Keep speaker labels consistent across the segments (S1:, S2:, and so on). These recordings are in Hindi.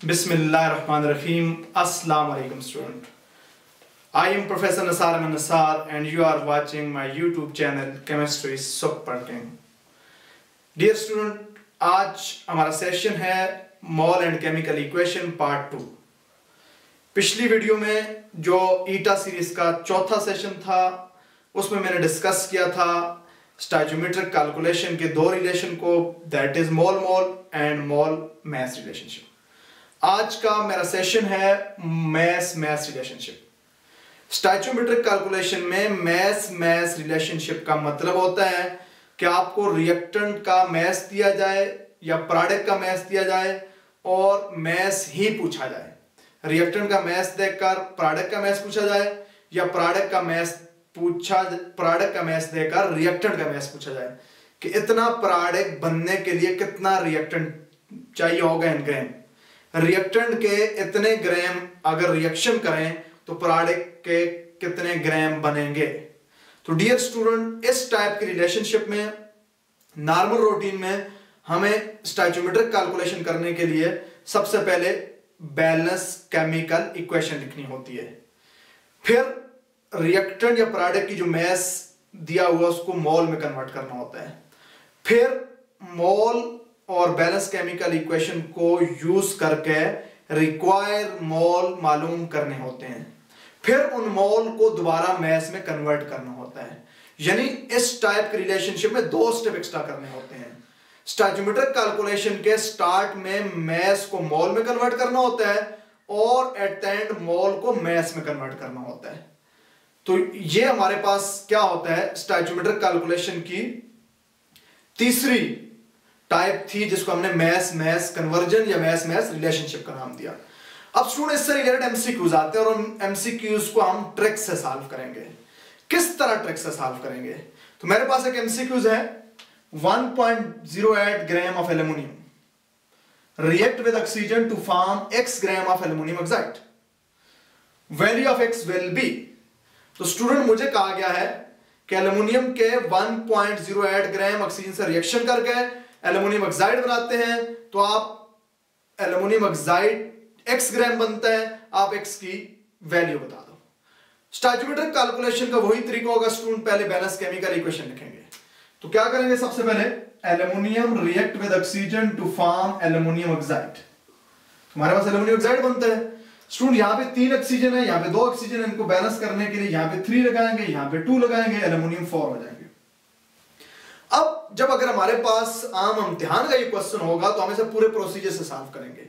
S1: Bismillahirrahmanirrahim. Assalamu alaikum student. I am Professor Nasar Ahmed Nasar and you are watching my YouTube channel Chemistry Super King. Dear student, आज हमारा सेशन है mall and chemical equation part 2। पिछली वीडियो में जो ईटा सीरीज का चौथा सेशन था उसमें मैंने डिस्कस किया था स्टोइचोमेट्रिक कैलकुलेशन के दो रिलेशन को, that is mole mole and mole mass relationship. आज का मेरा सेशन है मास मास रिलेशनशिप। स्टोइचोमेट्रिक कैलकुलेशन में मास मास रिलेशनशिप का मतलब होता है कि आपको रिएक्टेंट का मास दिया जाए या प्रोडक्ट का मास दिया जाए और मास ही पूछा जाए। रिएक्टेंट का मास देकर प्रोडक्ट का मास पूछा जाए या प्रोडक्ट का मास देकर रिएक्टेंट का मास पूछा जाए कि इतना प्रोडक्ट बनने के लिए कितना रिएक्टेंट चाहिए होगा इन ग्राम। रिएक्टेंट के इतने ग्राम अगर रिएक्शन करें तो प्रोडक्ट के कितने ग्राम बनेंगे। तो डियर स्टूडेंट, इस टाइप की रिलेशनशिप में नॉर्मल रूटीन में हमें स्टोइचोमेट्रिक कैलकुलेशन करने के लिए सबसे पहले बैलेंस केमिकल इक्वेशन लिखनी होती है, फिर रिएक्टेंट या प्रोडक्ट की जो मास दिया हुआ उसको मोल में कन्वर्ट करना होता है, फिर मोल और बैलेंस केमिकल इक्वेशन को यूज करके रिक्वायर मोल मालूम करने होते हैं, फिर उन मोल को दोबारा मास में कन्वर्ट करना होता है। यानी इस टाइप के रिलेशनशिप में दो स्टेप एक्स्ट्रा करने होते हैं। स्टोइचोमेट्रिक कैलकुलेशन के स्टार्ट में मास को मोल में कन्वर्ट करना होता है और एट द एंड मोल को मास में कन्वर्ट करना होता है। तो ये हमारे पास क्या होता है, स्टोइचोमेट्रिक कैलकुलेशन की तीसरी टाइप थी जिसको हमने मास मास कन्वर्जन या मास मास रिलेशनशिप का नाम दिया। अब स्टूडेंट इससे रिलेटेड एमसीक्यूज आते हैं और उन एमसीक्यूज को हम ट्रिक से सॉल्व करेंगे। किस तरह ट्रिक से सॉल्व करेंगे? तो मेरे पास एक एमसीक्यूज है 1.08 gram of aluminium react with oxygen to form x gram of aluminium oxide, value of x will be. तो स्टूडेंट मुझे कहा गया है कि एल्युमिनियम के 1.08 ग्राम ऑक्सीजन से रिएक्शन करके एल्युमिनियम ऑक्साइड बनाते हैं, तो आप एल्युमिनियम ऑक्साइड x ग्राम बनता है, आप x की वैल्यू बता दो। स्टोइचोमेट्रिक कैलकुलेशन का वही तरीका होगा स्टूडेंट, पहले बैलेंस केमिकल इक्वेशन लिखेंगे। तो क्या करेंगे, सबसे पहले aluminium react with oxygen to form aluminium oxide. हमारे पास एल्युमिनियम ऑक्साइड बनता है स्टूडेंट, यहां पे 3 ऑक्सीजन है, यहां पे 2 ऑक्सीजन है, इनको बैलेंस करने के लिए यहां पे 3 लगाएंगे, यहां पे 2 लगाएंगे, एल्युमिनियम 4 हो जाएंगे। अब जब अगर हमारे पास आम इम्तिहान का ये क्वेश्चन होगा तो हम इसे पूरे प्रोसीजर से सॉल्व करेंगे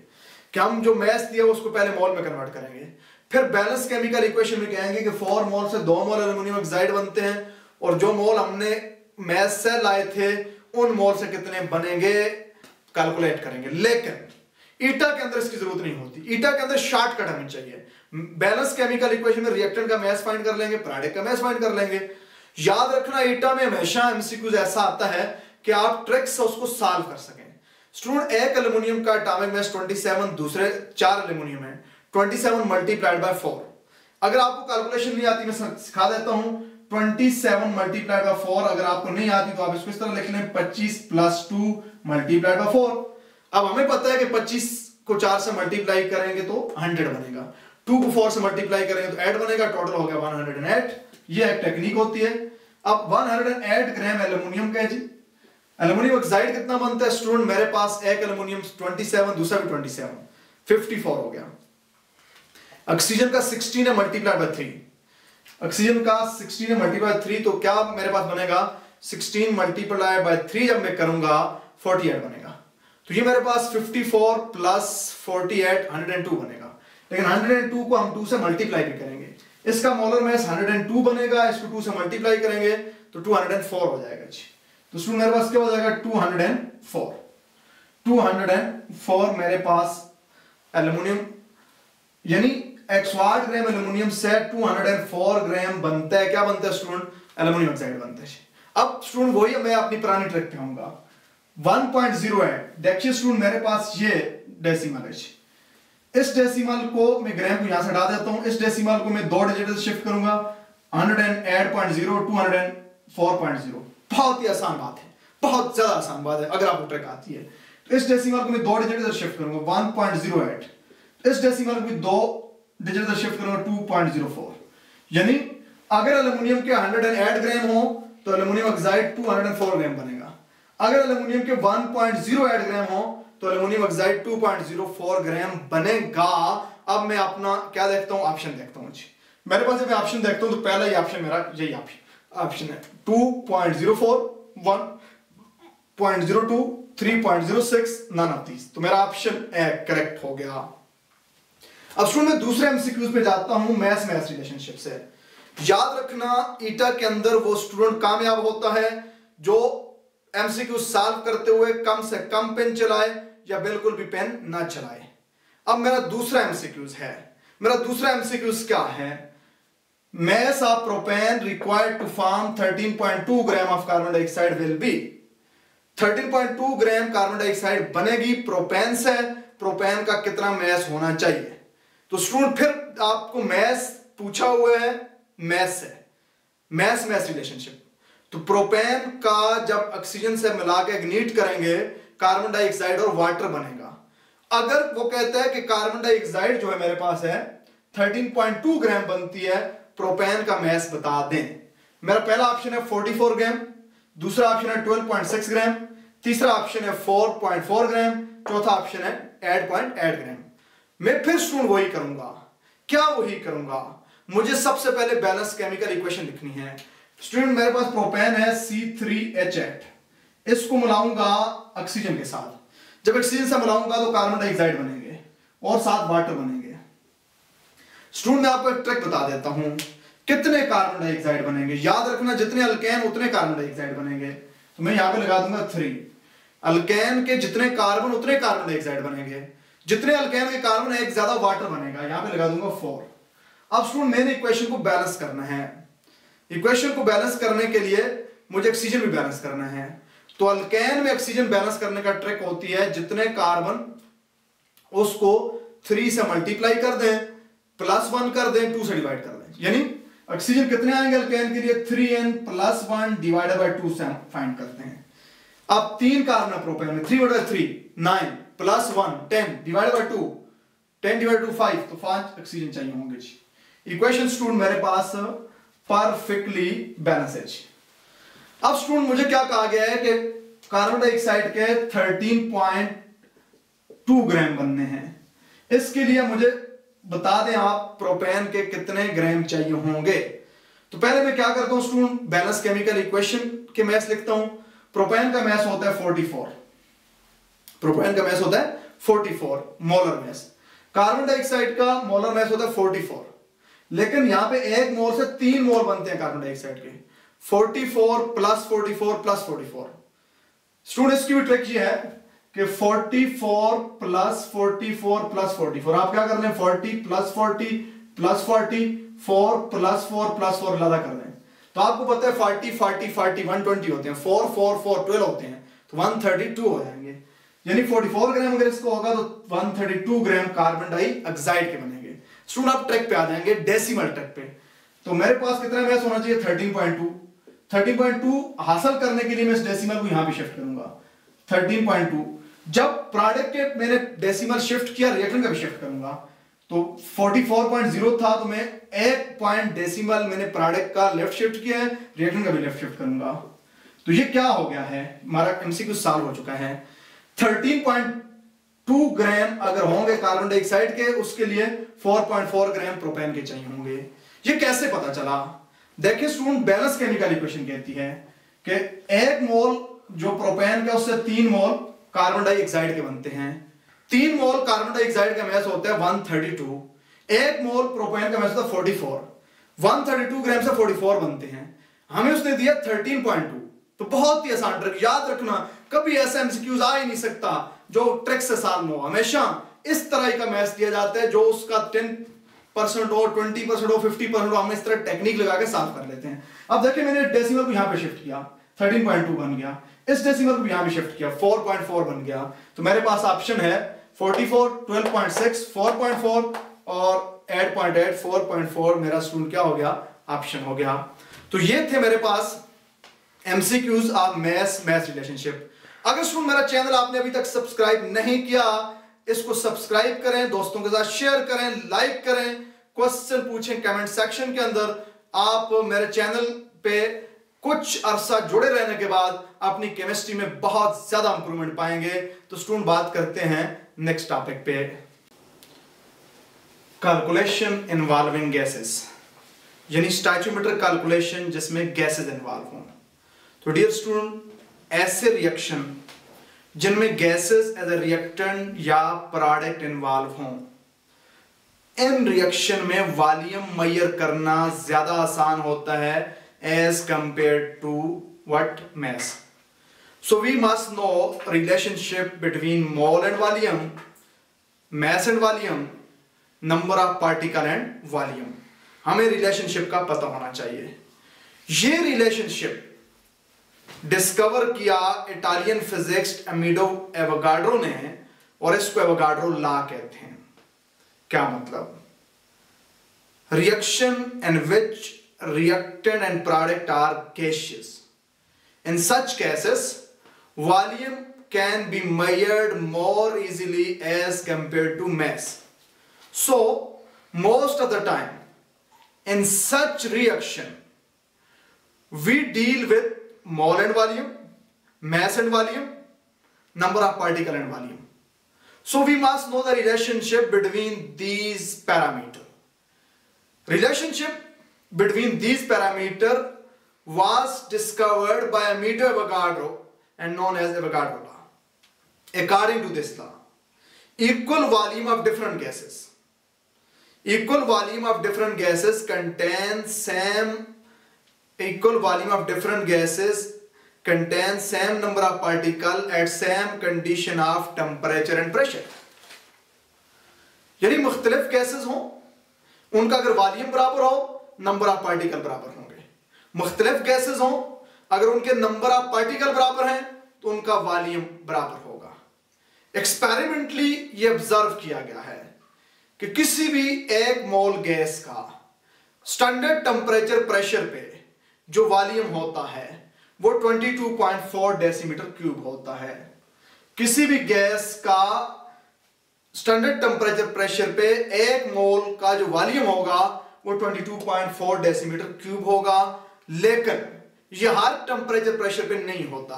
S1: कि हम जो मास दिया उसको पहले मोल में कन्वर्ट करेंगे, फिर बैलेंस केमिकल इक्वेशन में कहेंगे कि 4 मोल से 2 मोल एल्युमिनियम ऑक्साइड बनते हैं और जो मोल हमने मास से लाए थे उन मोल से कितने बनेंगे कैलकुलेट करेंगे। लेकिन ईटा के अंदर इसकी जरूरत नहीं होती, ईटा के अंदर शॉर्टकट हमें चाहिए। बैलेंस केमिकल इक्वेशन में रिएक्टेंट का मास फाइंड कर लेंगे, प्रोडक्ट का मास फाइंड कर लेंगे। याद रखना ईटा में हमेशा एमसीक्यूज ऐसा आता है कि आप ट्रिक से उसको सॉल्व कर सकें। स्टूडेंट, एक एल्युमिनियम का एटॉमिक मास 27, दूसरे 4 एल्युमिनियम है, 27 मल्टीप्लाइड बाय 4। अगर आपको कैलकुलेशन नहीं आती मैं सिखा देता हूं, 27 मल्टीप्लाइड बाय 4 अगर आपको नहीं आती तो आप इसको इस तरह लिख लें 25 + 2 मल्टीप्लाइड बाय 4। अब हमें पता है कि 25 को 4 से मल्टीप्लाई करेंगे तो 100 बनेगा, 2 को 4 से मल्टीप्लाई करेंगे तो 8 बनेगा, टोटल हो गया 108। ये एक टेक्निक होती है। अब 108 ग्राम एल्युमिनियम का है जी। एल्युमिनियम ऑक्साइड कितना बनता है स्टूडेंट, मेरे पास एक एल्युमिनियम 27, दूसरा भी 27, 54 हो गया। ऑक्सीजन का 16 है मल्टीप्लाइड बाय 3, ऑक्सीजन का 16 है मल्टीप्लाइड बाय 3, तो क्या मेरे पास बनेगा 16 मल्टीप्लाइड बाय 3 जब मैं करूंगा 48 बनेगा। तो ये मेरे पास 54 + 48 102 बनेगा। लेकिन 102 को हम 2 से मल्टीप्लाई भी करेंगे, इसका मोलर मास 102 बनेगा, इसको 2 से मल्टीप्लाई करेंगे तो 204 हो जाएगा जी। तो स्टूडेंट मेरे पास क्या हो जाएगा 204 मेरे पास एल्युमिनियम, यानी 108 ग्राम एल्युमिनियम से 204 ग्राम बनता है। क्या बनता है स्टूडेंट? एल्युमिनियम ऑक्साइड बनता है। अब स्टूडेंट वही मैं अपनी पुरानी ट्रिक पे आऊंगा, 1.08। देखिए स्टूडेंट मेरे पास ये डेसिमल है, इस डेसिमल को मैं ग्राम को यहां से हटा देता हूं, इस डेसिमल को मैं 2 डिजिट से शिफ्ट करूंगा, 108.0 204.0। बहुत ही आसान बात है, बहुत ज्यादा आसान बात है अगर आपको ट्रिक आती है। तो इस डेसिमल को मैं 2 डिजिट से शिफ्ट करूंगा, 1.08 इस डेसिमल भी 2 डिजिट शिफ्ट करूंगा 2.04, यानी अगर एल्युमिनियम के 108 ग्राम हो तो एल्युमिनियम ऑक्साइड 204 ग्राम बनेगा। अगर एल्युमिनियम के 1.08 ग्राम हो तो एल्युमिनियम ऑक्साइड 2.04 ग्राम बनेगा। अब मैं अपना क्या देखता हूं, ऑप्शन देखता हूं जी। मेरे पास जब ऑप्शन देखता हूं तो पहला ही ऑप्शन मेरा यही ऑप्शन है 2.04, 1.02, 3.06, नन ऑफ दीस। तो मेरा ऑप्शन ए करेक्ट हो गया। अब स्टूडेंट मैं दूसरे एमसीक्यूज पे जाता हूं मैथ्स रिलेशनशिप से। याद रखना ईटा के अंदर वो स्टूडेंट कामयाब होता है जो एमसीक्यू सॉल्व करते हुए कम से कम पेन चलाए या बिल्कुल भी पेन ना चलाए। अब मेरा दूसरा एमसीक्यूज है। मेरा दूसरा एमसीक्यूज क्या है, mass of propane required to form 13.2 gram of carbon dioxide will be 13.2 gram carbon dioxide बनेगी प्रोपेन से। प्रोपेन का कितना मैस होना चाहिए? तो स्टूडेंट फिर आपको मैस पूछा हुआ है, मैस से मैस रिलेशनशिप। तो प्रोपेन का जब ऑक्सीजन से मिला के इग्निट करेंगे कार्बन डाइऑक्साइड और वाटर बनेगा। अगर वो कहता है कि कार्बन डाइऑक्साइड जो है मेरे पास है 13.2 ग्राम बनती है, प्रोपेन का मैस बता दें। मेरा पहला ऑप्शन है 44 ग्राम, दूसरा ऑप्शन है 12.6 ग्राम, तीसरा ऑप्शन है 4.4 ग्राम, चौथा ऑप्शन है 8.8 ग्राम। मैं फिर स्टूडेंट वही करूंगा। क्या वही करूंगा? मुझे सबसे पहले बैलेंस केमिकल इक्वेशन लिखनी है। स्टूडेंट मेरे पास प्रोपेन है C3H8, इसको मिलाऊंगा ऑक्सीजन के साथ। जब ऑक्सीजन से मिलाऊंगा तो कार्बन डाइऑक्साइड बनेंगे और साथ वाटर बनेंगे। स्टूडेंट मैं आपको एक ट्रिक बता देता हूं कितने कार्बन डाइऑक्साइड बनेंगे। याद रखना जितने अल्केन उतने कार्बन डाइऑक्साइड बनेंगे। तो मैं यहां पे लगा दूंगा 3। अल्केन के जितने कार्बन उतने कार्बन डाइऑक्साइड बनेंगे। जितने अल्केन के कार्बन है एक ज्यादा वाटर बनेगा, यहां पे लगा दूंगा 4। अब स्टूडेंट मैंने इक्वेशन को बैलेंस करना है। इक्वेशन को बैलेंस करने के लिए मुझे ऑक्सीजन भी बैलेंस करना है। तो अल्केन में ऑक्सीजन बैलेंस करने का ट्रिक होती है जितने कार्बन उसको 3 से मल्टीप्लाई कर दें, +1 कर दें, 2 से डिवाइड कर दें। यानी ऑक्सीजन कितने आएंगे अल्केन के लिए 3n + 1 डिवाइडेड बाय 2 से फाइंड करते हैं। अब 3 कार्बन है प्रोपेन में, 3/3 9 + 1 10 डिवाइडेड बाय 2 10 डिवाइडेड 2 5, तो 5 ऑक्सीजन चाहिए होंगे जी। इक्वेशन स्टूडेंट मेरे पास परफेक्टली बैलेंस है जी। अब स्टूडेंट मुझे क्या कहा गया है कि कार्बन डाइऑक्साइड के 13.2 ग्राम बनने हैं। इसके लिए मुझे बता दें आप प्रोपेन के कितने ग्राम चाहिए होंगे। तो पहले मैं क्या करता हूं स्टूडेंट, बैलेंस केमिकल इक्वेशन के मैस लिखता हूं। प्रोपेन का मैस होता है 44, प्रोपेन का मैस होता है 44 मोलर मैस। कार्बन डाइऑक्साइड का मोलर मैस होता है 44, लेकिन यहां पे 1 मोल से 3 मोल बनते हैं कार्बन डाइऑक्साइड के। 44 + 44 + 44। स्टूडेंट इसकी भी ट्रिक ये है कि 44 + 44 + 44। आप क्या कर लें 40 + 40 + 40 4 + 4 + 4 लगा कर लें। तो आपको पता है 40 40 40 120 होते हैं, 4 4 4 12 होते हैं, तो 132 हो जाएंगे। यानी 44 ग्राम अगर इसको होगा तो 132 ग्राम कार्बन डाइऑक्साइड के बनेंगे। स्टूडेंट आप ट्रिक पे आ जाएंगे, डेसिमल ट्रिक पे। तो मेरे पास कितना मैस होना चाहिए 13.2। 13.2 हासिल करने के लिए मैं इस डेसिमल को यहां पे शिफ्ट करूंगा 13.2। जब प्रोडक्ट के मैंने डेसिमल शिफ्ट किया, रिएक्टेंट का भी शिफ्ट करूंगा। तो 44.0 था, तो मैं 1 पॉइंट डेसिमल मैंने प्रोडक्ट का लेफ्ट शिफ्ट किया है, रिएक्टेंट का भी लेफ्ट शिफ्ट करूंगा। तो ये क्या हो गया है, हमारा एमसीक्यू सॉल्व हो चुका है। 13.2 ग्राम अगर होंगे कार्बन डाइऑक्साइड के, उसके लिए 4.4 ग्राम प्रोपेन के चाहिए होंगे। ये कैसे पता चला? देखिए स्टूडेंट बैलेंस केमिकल इक्वेशन कहती है कि 1 मोल जो प्रोपेन का उससे 3 मोल कार्बन डाइऑक्साइड के बनते हैं। 3 मोल कार्बन डाइऑक्साइड का मैस होता है 132, 1 मोल प्रोपेन का मैस होता है 44। 132 ग्राम से 44 बनते हैं। हमें उसने दिया 13.2। तो बहुत ही आसान ट्रिक, याद रखना कभी ऐसा एमसीक्यूज आ ही नहीं सकता जो ट्रिक से सॉल्व हो। हमेशा इस तरह का मैस दिया जाता है जो उसका 10% हो, 20% हो, 50% हो, हम इस तरह टेक्निक लगा के सॉल्व कर लेते हैं। अब देखिए मैंने डेसिमल को यहां पे शिफ्ट किया, 13.2 बन गया। इस डेसिमल को यहां भी शिफ्ट किया, 4.4 बन गया। तो मेरे पास ऑप्शन है 44 12.6 4.4 और 8.8 4.4। मेरा स्टूडेंट क्या हो गया, ऑप्शन हो गया। तो ये थे मेरे पास एमसीक्यूज ऑफ मैथ्स रिलेशनशिप। अगर स्टूडेंट मेरा चैनल आपने अभी तक सब्सक्राइब नहीं किया, इसको सब्सक्राइब करें, दोस्तों के साथ शेयर करें, लाइक करें, क्वेश्चन पूछें कमेंट सेक्शन के अंदर। आप मेरे चैनल पे कुछ अरसा जुड़े रहने के बाद अपनी केमिस्ट्री में बहुत ज्यादा इंप्रूवमेंट पाएंगे। तो स्टूडेंट बात करते हैं नेक्स्ट टॉपिक पे, कैलकुलेशन इन्वॉल्विंग गैसेस, यानी स्टोइचियोमेट्रिक कैलकुलेशन जिसमें गैसेस इन्वॉल्व हों। तो डियर स्टूडेंट, ऐसे रिएक्शन जिनमें गैसेस एज ए रिएक्टेंट या प्रोडक्ट इन्वॉल्व हों, इन रिएक्शन में वॉल्यूम मेजर करना ज्यादा आसान होता है as compare to what mass. So we must know relationship between mole and volume, mass and volume, number of particle and volume. हमें रिलेशनशिप का पता होना चाहिए। ये रिलेशनशिप डिस्कवर किया इटालियन फिजिक्स अमीडो एवोगाड्रो ने, और इसको एवोगाड्रो लॉ कहते हैं। क्या मतलब? Reaction in which reactant and product are gaseous. In such cases, volume can be measured more easily as compared to mass. So, most of the time, in such reaction, we deal with mole and volume, mass and volume, number of particle and volume. So, we must know the relationship between these parameters. Relationship between these parameters was discovered by Amedeo Avogadro and known as Avogadro law. According to this law, equal volume of different gases contain same number of particles at same condition of temperature and pressure. यानी मुख्तलिफ गैसेस हों, उनका अगर वॉल्यूम बराबर हो, नंबर ऑफ पार्टिकल बराबर होंगे। मुख्तलिफ गैसेस हों, अगर उनके नंबर ऑफ पार्टिकल बराबर हैं तो उनका वॉल्यूम बराबर होगा। एक्सपेरिमेंटली ये ऑब्जर्व किया गया है कि किसी भी एक मोल गैस का स्टैंडर्ड टेम्परेचर प्रेशर पे जो वॉल्यूम होता है वो 22.4 डेसीमीटर क्यूब होता है। किसी भी गैस का स्टैंडर्ड टेम्परेचर प्रेशर पे एक मोल का जो वॉल्यूम होगा वो 22.4 डेसीमीटर क्यूब होगा, लेकिन यह हर टेम्परेचर प्रेशर पे नहीं होता।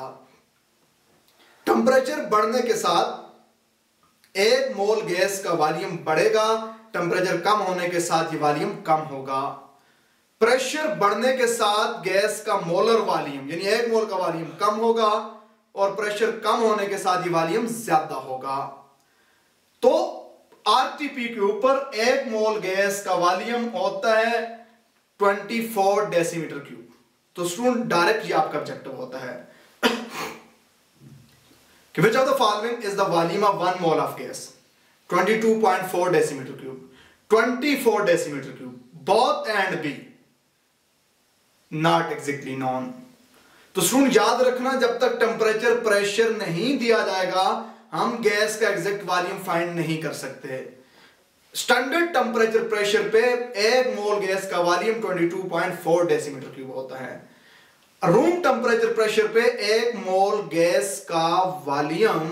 S1: टेम्परेचर बढ़ने के साथ एक मोल गैस का वॉल्यूम बढ़ेगा, टेम्परेचर कम होने के साथ ये वॉल्यूम कम होगा। प्रेशर बढ़ने के साथ गैस का मोलर वॉल्यूम यानी एक मोल का वॉल्यूम कम होगा, और प्रेशर कम होने के साथ ये वॉल्यूम ज्यादा होगा। तो आरटीपी के ऊपर एक मोल गैस का वॉल्यूम होता है 24 डेसीमीटर क्यूब। तो स्टूडेंट डायरेक्ट ये आपका ऑब्जेक्टिव होता है कि which of the following is the volume of 1 mole of gas? 22.4 decimetre cube, 24 decimetre cube, both and B not exactly known। तो स्टूडेंट याद रखना, जब तक टेम्परेचर प्रेशर नहीं दिया जाएगा हम गैस का एग्जैक्ट वॉल्यूम फाइंड नहीं कर सकते। स्टैंडर्ड टेम्परेचर प्रेशर पे एक मोल गैस का वॉल्यूम 22.4 डेसीमीटर क्यूब होता है। रूम टेम्परेचर प्रेशर पे एक मोल गैस का वॉल्यूम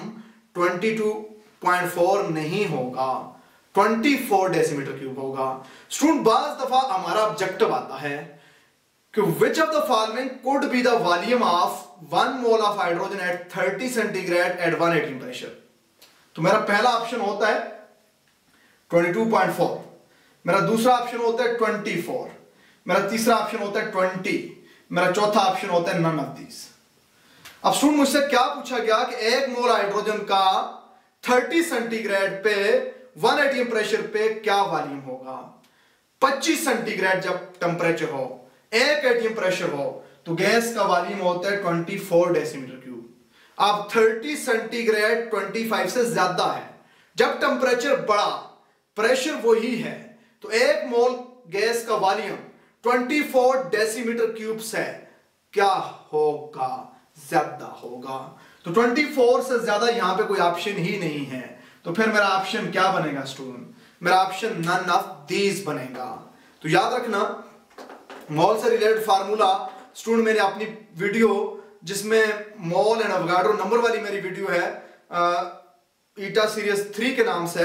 S1: 22.4 नहीं होगा, 24 डेसीमीटर क्यूब होगा। स्टूडेंट बाज दफा हमारा ऑब्जेक्टिव आता है कि which of the following could be the volume of 1 mole of hydrogen at 30 centigrade at 180 pressure? तो मेरा पहला ऑप्शन होता है 22.4, मेरा दूसरा ऑप्शन होता है 24, मेरा तीसरा ऑप्शन होता है 20, मेरा चौथा ऑप्शन होता है none of these। अब स्टूडेंट मुझसे क्या पूछा गया कि एक मोल हाइड्रोजन का 30 सेंटीग्रेड पे 180 प्रेशर पे क्या वॉल्यूम होगा। 25 सेंटीग्रेड जब टेम्परेचर हो, 1 atm प्रेशर हो, तो गैस का वॉल्यूम होता है 24 डेसीमीटर क्यूब। अब 30 सेंटीग्रेड 25 से ज्यादा है, जब टेम्परेचर बढ़ा प्रेशर वही है, तो एक मोल गैस का वॉल्यूम 24 डेसीमीटर क्यूब से क्या होगा, ज्यादा होगा। तो 24 से ज्यादा यहां पे कोई ऑप्शन ही नहीं है, तो फिर मेरा ऑप्शन क्या बनेगा स्टूडेंट? मेरा ऑप्शन नन ऑफ दीज बनेगा। तो याद रखना, मोल से रिलेटेड फार्मूला स्टूडेंट मैंने अपनी वीडियो जिसमें मोल एंड अवोगाड्रो नंबर वाली मेरी वीडियो है, ईटा सीरीज 3 के नाम से,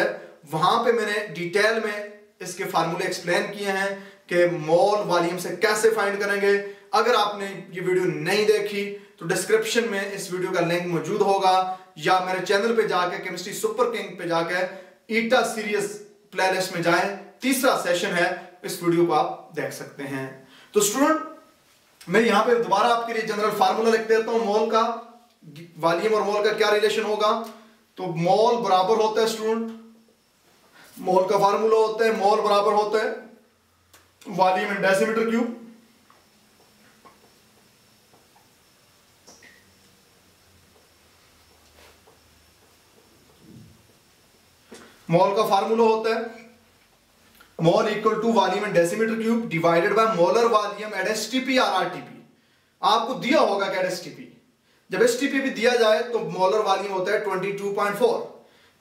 S1: वहां पे मैंने डिटेल में इसके फार्मूले एक्सप्लेन किए हैं कि मोल वॉल्यूम से कैसे फाइंड करेंगे। अगर आपने ये वीडियो नहीं देखी तो डिस्क्रिप्शन में इस वीडियो का लिंक मौजूद होगा, या मेरे चैनल पे जाके केमिस्ट्री सुपर किंग पे जाके ईटा सीरीज प्लेलिस्ट में जाएं, तीसरा सेशन है, इस वीडियो को आप देख सकते हैं। तो स्टूडेंट मैं यहां पे दोबारा आपके लिए जनरल फार्मूला लिख देता हूं, मोल का वॉल्यूम और मोल का क्या रिलेशन होगा। तो मोल बराबर होता है स्टूडेंट, मोल का फार्मूला होता है, मोल बराबर होता है volume in decimetre cube. Mole का फार्मूला होता है mole equal to volume in decimetre cube divided by molar volume at STP और आरटीपी। आपको दिया होगा कि एसटीपी, जब एसटीपी भी दिया जाए तो मोलर वॉल्यूम होता है 22.4,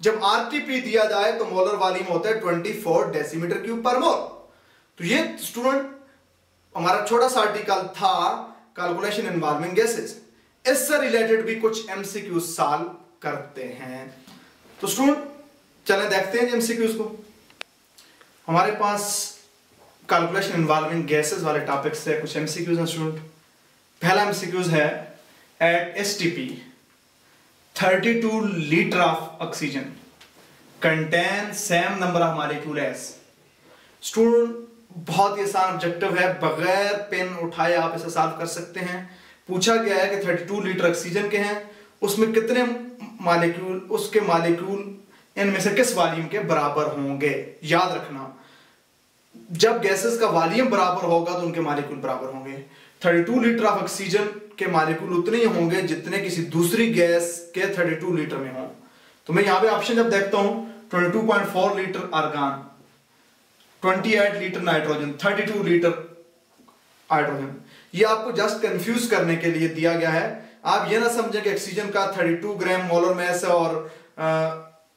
S1: जब आरटीपी दिया जाए तो मोलर वॉल्यूम होता है 24 डेसीमीटर क्यूब पर मोल। तो ये स्टूडेंट हमारा छोटा सा आर्टिकल था कैलकुलेशन इन्वॉल्विंग गैसेस। इससे रिलेटेड भी कुछ एमसीक्यू सॉल्व करते हैं। तो स्टूडेंट चलें देखते हैं एमसीक्यूज को। हमारे पास कैलकुलेशन इन्वॉल्विंग गैसेस वाले टॉपिक से कुछ एमसीक्यूज हैं स्टूडेंट। पहला एमसीक्यूज है at STP 32 litre of oxygen contain same number of molecules. Student बहुत ही आसान ऑब्जेक्टिव है, बगैर पेन उठाए आप इसे सॉल्व कर सकते हैं। पूछा गया है कि 32 लीटर ऑक्सीजन के हैं, उसमें कितने मॉलिक्यूल, उसके मॉलिक्यूल इनमें से किस वॉल्यूम के बराबर होंगे। याद रखना जब गैसेस का वॉल्यूम बराबर होगा तो उनके मॉलिक्यूल बराबर होंगे। 32 लीटर ऑफ ऑक्सीजन के मॉलिक्यूल उतने ही होंगे जितने किसी दूसरी गैस के 32 लीटर में हो। तो मैं यहां पे ऑप्शन जब देखता हूं 22.4 litre argon, 28 litre nitrogen, 32 litre hydrogen, ये आपको जस्ट कंफ्यूज करने के लिए दिया गया है। आप ये ना समझें कि ऑक्सीजन का 32 ग्राम मोलर मास है और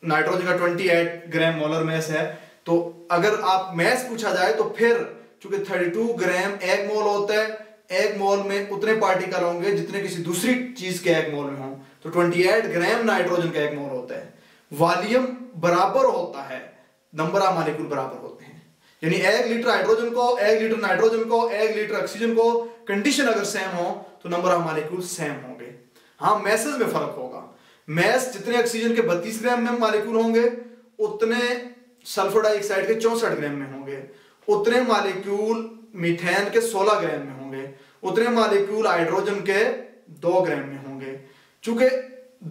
S1: नाइट्रोजन का 28 ग्राम मोलर मास है। तो अगर आप मास पूछा जाए तो फिर चूंकि 32 ग्राम एक मोल होता है, एक मोल में उतने पार्टिकल होंगे जितने किसी दूसरी चीज के एक मोल में हो, तो 28 ग्राम नाइट्रोजन का एक मोल होता है। वॉल्यूम बराबर होता है, नंबर ऑफ मॉलिक्यूल बराबर होते हैं, यानी 1 लीटर हाइड्रोजन को, 1 लीटर नाइट्रोजन को, 1 लीटर ऑक्सीजन को, कंडीशन अगर सेम हो तो नंबर ऑफ मॉलिक्यूल सेम होंगे। हाँ मैसेज में फर्क होगा। मैस जितने ऑक्सीजन के 32 ग्राम में मॉलिक्यूल होंगे उतने सल्फर डाइऑक्साइड के 64 ग्राम में होंगे, उतने मॉलिक्यूल मीथेन के 16 ग्राम में होंगे, उतने मॉलिक्यूल हाइड्रोजन के 2 ग्राम में होंगे। चूंकि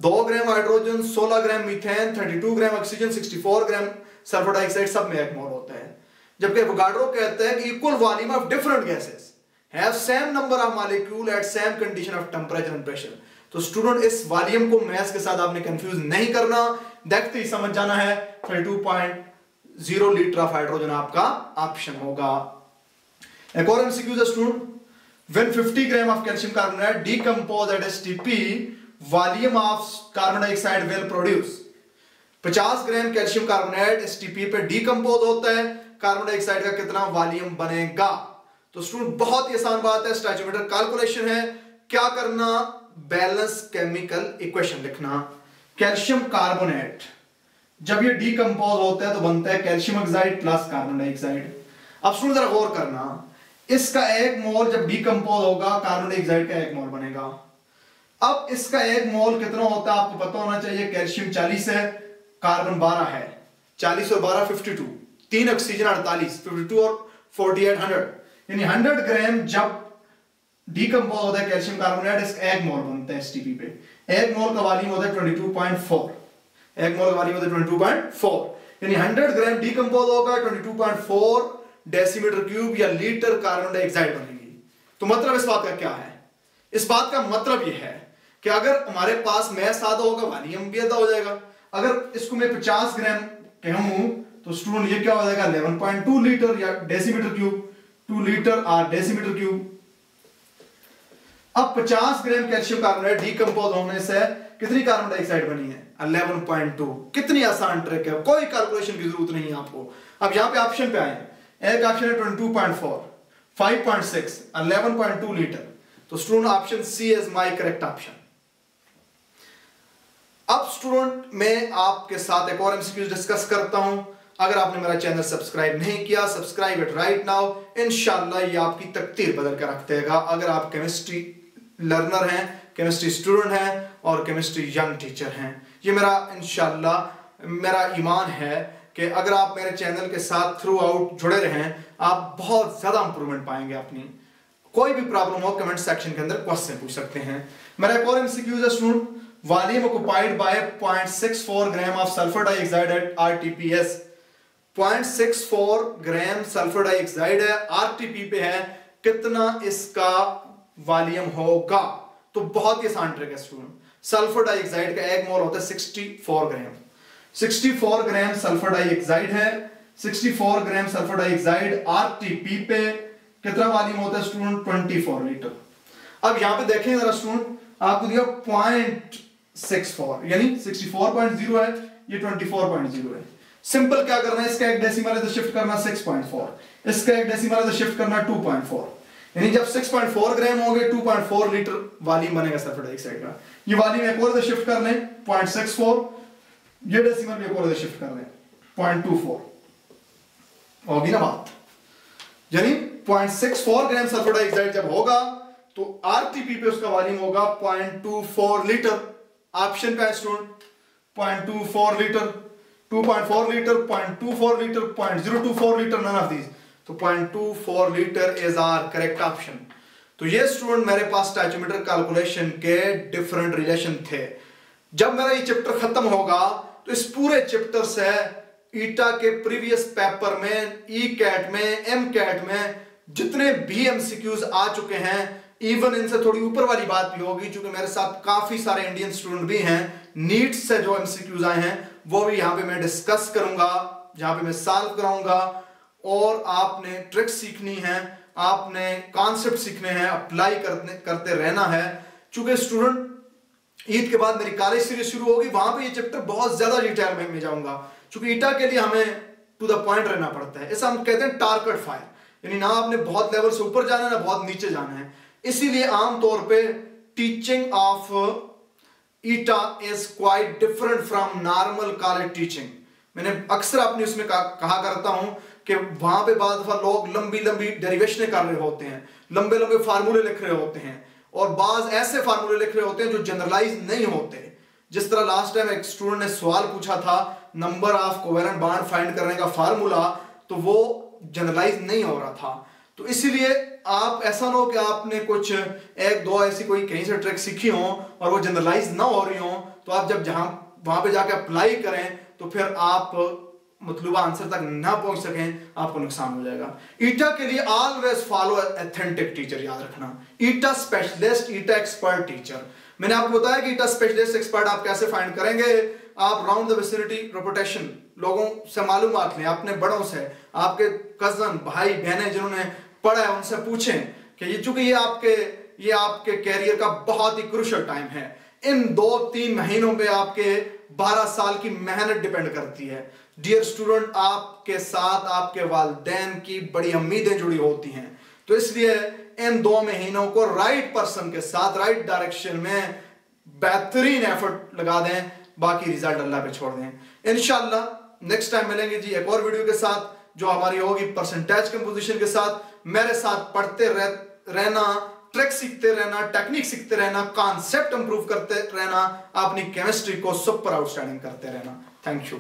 S1: 2 gram hydrogen, 16 gram methane, 32 gram oxygen, 64 gram sulphur dioxide सब में एक मोल होता है। जबकि एवोगाड्रो कहते हैं कि equal volume of different gases have same number of molecule eight same condition of temperature and pressure. तो स्टूडेंट इस वॉल्यूम को मैस के साथ आपने कंफ्यूज नहीं करना, देखते ही समझ जाना है 32.0 लीटर ऑफ हाइड्रोजन आपका ऑप्शन होगा। एक और एमसीक्यू है student, when 50 gram of calcium carbonate decompose at STP volume of carbon dioxide will produce. 50 gram calcium carbonate STP पे डीकंपोज होता है, कार्बन डाइऑक्साइड का कितना वॉल्यूम बनेगा। तो स्टूडेंट बहुत ही आसान बात है, स्टोइचियोमेट्रिक कैलकुलेशन है। क्या करना, बैलेंस केमिकल इक्वेशन लिखना। कैल्शियम कार्बोनेट जब ये डीकंपोज होता है तो बनता है calcium oxide plus carbon dioxide. अब स्टूडेंट जरा गौर करना, इसका एक मोल जब डीकंपोज होगा कार्बन डाइऑक्साइड का एक मोल बनेगा। अब इसका एक मोल कितना होता है आपको पता होना चाहिए। कैल्शियम 40 है, कार्बन 12 है, 40 और 12 52, 3 ऑक्सीजन 48, 52 और 48 100, यानी 100 ग्राम जब डीकंपोज होता है कैल्शियम कार्बोनेट, इसका एक मोल बनता है एसटीपी पे। एक मोल का वॉल्यूम होता है 22.4, एक मोल का वॉल्यूम होता है 22.4, यानी 100 ग्राम डीकंपोज होगा, 22.4 डेसीमीटर क्यूब या लीटर कार्बन डाइऑक्साइड बनेगी। तो मतलब इस बात का क्या है, इस बात का मतलब यह है कि अगर हमारे पास मैस आधा होगा वॉल्यूम भी आधा हो जाएगा। अगर इसको मैं 50 ग्राम कहूं तो स्टूडेंट ये क्या हो जाएगा 11.2 लीटर या डेसीमीटर क्यूब, 2 लीटर और डेसीमीटर क्यूब। अब 50 ग्राम कैल्शियम कार्बोनेट डीकंपोज होने से कितनी कार्बन डाइऑक्साइड बनी है 11.2। कितनी आसान ट्रिक है, कोई कैलकुलेशन की जरूरत नहीं है आपको। अब यहां पे ऑप्शन पे आए, एक ऑप्शन है 22.4, 5.6, 11.2 लीटर। तो student option C is my correct option. अब स्टूडेंट मैं आपके साथ एक और एमसीक्यू डिस्कस करता हूं। अगर आपने मेरा चैनल सब्सक्राइब नहीं किया, सब्सक्राइब इट राइट नाउ। इंशाल्लाह ये आपकी तकदीर बदल कर रख देगा। अगर आप केमिस्ट्री लर्नर हैं, केमिस्ट्री स्टूडेंट हैं और केमिस्ट्री यंग टीचर हैं, ये मेरा इंशाल्लाह मेरा ईमान है कि अगर आप मेरे चैनल के साथ थ्रू आउट जुड़े रहें, आप बहुत ज्यादा इंप्रूवमेंट पाएंगे अपनी। कोई भी प्रॉब्लम हो कमेंट सेक्शन के अंदर क्वेश्चन पूछ सकते हैं। मेरा एक और एमसीक्यू है student, volume occupied by 0.64 gram of sulphur dioxide eight RTPS. 0.64 gram sulphur dioxide है, आरटीपी पे है, कितना इसका वॉल्यूम होगा? तो बहुत ही आसान ट्रिक है स्टूडेंट। सल्फर डाइऑक्साइड का एक मोल होता है 64 ग्राम। 64 ग्राम सल्फर डाइऑक्साइड है, 64 ग्राम सल्फर डाइऑक्साइड आरटीपी पे कितना वॉल्यूम होता है स्टूडेंट? 24 लीटर। अब यहां पे देखें जरा स्टूडेंट, आपको दिया 0.64 यानी 64.0 है, ये 24.0 है। सिंपल क्या करना है, इसका एक डेसिमल इधर शिफ्ट करना 6.4, इसका एक डेसिमल इधर शिफ्ट करना 2.4, यानी जब 6.4 ग्राम होंगे 2.4 लीटर वॉल्यूम बनेगा सल्फर डाइऑक्साइड का। ये वॉल्यूम एक और इधर शिफ्ट कर लें 0.64, ये डेसिमल भी एक और इधर शिफ्ट कर लें 0.24, होगी ना बात? यानी 0.64 ग्राम सल्फर डाइऑक्साइड जब होगा तो आरटीपी पे उसका वॉल्यूम होगा 0.24 लीटर। ऑप्शन का student 0.24 litre, 2.4 litre, 0.24 litre, 0.024 litre, none of these. तो 0.24 litre is our correct option. तो ये स्टूडेंट मेरे पास स्टैचोमीटर कैलकुलेशन के डिफरेंट रिलेशन थे। जब मेरा ये चैप्टर खत्म होगा तो इस पूरे चैप्टर से ईटा के प्रीवियस पेपर में, ई कैट में, एम कैट में जितने भी एमसीक्यूज आ चुके हैं, इवन इनसे थोड़ी ऊपर वाली बात भी होगी, क्योंकि मेरे साथ काफी सारे इंडियन स्टूडेंट भी हैं, नीट से जो एमसीक्यूज आए हैं वो भी यहाँ पे मैं डिस्कस करूंगा, जहां पे मैं सॉल्व कराऊंगा। और आपने ट्रिक सीखनी है, आपने कॉन्सेप्ट सीखने हैं, अप्लाई करते रहना है। चूंकि स्टूडेंट ईद के बाद मेरी कॉलेज सीरीज शुरू होगी, वहां पे ये चैप्टर बहुत ज्यादा डिटेल में जाऊंगा, क्योंकि ईटा के लिए हमें टू द पॉइंट रहना पड़ता है। ऐसा हम कहते हैं टारगेट फायर, यानी ना आपने बहुत लेवल से ऊपर जाना है ना बहुत नीचे जाना है। इसीलिए आमतौर पे teaching of eta is quite different from normal college teaching. मैंने अक्सर अपनी उसमें कहा करता हूं कि वहां पे बाद दफा लोग लंबी लंबी डेरिवेशनें कर रहे होते हैं, लंबे लंबे फार्मूले लिख रहे होते हैं, और बाज ऐसे फार्मूले लिख रहे होते हैं जो जनरलाइज नहीं होते। जिस तरह लास्ट टाइम एक स्टूडेंट ने सवाल पूछा था number of covalent bond find करने का फार्मूला, तो वो जनरलाइज नहीं हो रहा था। तो इसीलिए आप ऐसा ना हो कि आपने कुछ एक दो ऐसी कोई कहीं से ट्रिक सीखी हो और वो जनरलाइज ना हो रही हो, तो आप जब वहां पे जाके अप्लाई करें तो फिर आप मतलूबा आंसर तक ना पहुंच सकें, आपको नुकसान हो जाएगा। ईटा के लिए ऑलवेज फॉलो ऑथेंटिक टीचर, याद रखना। ईटा स्पेशलिस्ट, ईटा एक्सपर्ट टीचर। मैंने आपको बताया कि ईटा स्पेशलिस्ट एक्सपर्ट आप कैसे फाइंड करेंगे। आप राउंड द विसिनिटी रेपुटेशन लोगों से मालूमात लें, अपने बड़ों से, आपके कजन भाई बहनें जिन्होंने पढ़ा है उनसे पूछें कि ये चूंकि ये आपके कैरियर का बहुत ही क्रूशियल टाइम है। इन 2-3 महीनों पे आपके 12 साल की मेहनत डिपेंड करती है। डियर स्टूडेंट, आपके साथ आपके वालिदैन की बड़ी उम्मीदें जुड़ी होती हैं, तो इसलिए इन 2 महीनों को राइट पर्सन के साथ राइट डायरेक्शन में बेहतरीन एफर्ट लगा दें, बाकी रिजल्ट अल्लाह पे छोड़ दें। इंशाल्लाह नेक्स्ट टाइम मिलेंगे जी एक और वीडियो के साथ, जो हमारी होगी परसेंटेज कंपोजिशन के साथ। मेरे साथ पढ़ते रहना, ट्रिक सीखते रहना, टेक्निक सीखते रहना, कॉन्सेप्ट इंप्रूव करते रहना, अपनी केमिस्ट्री को सुपर आउटस्टैंडिंग करते रहना। Thank you.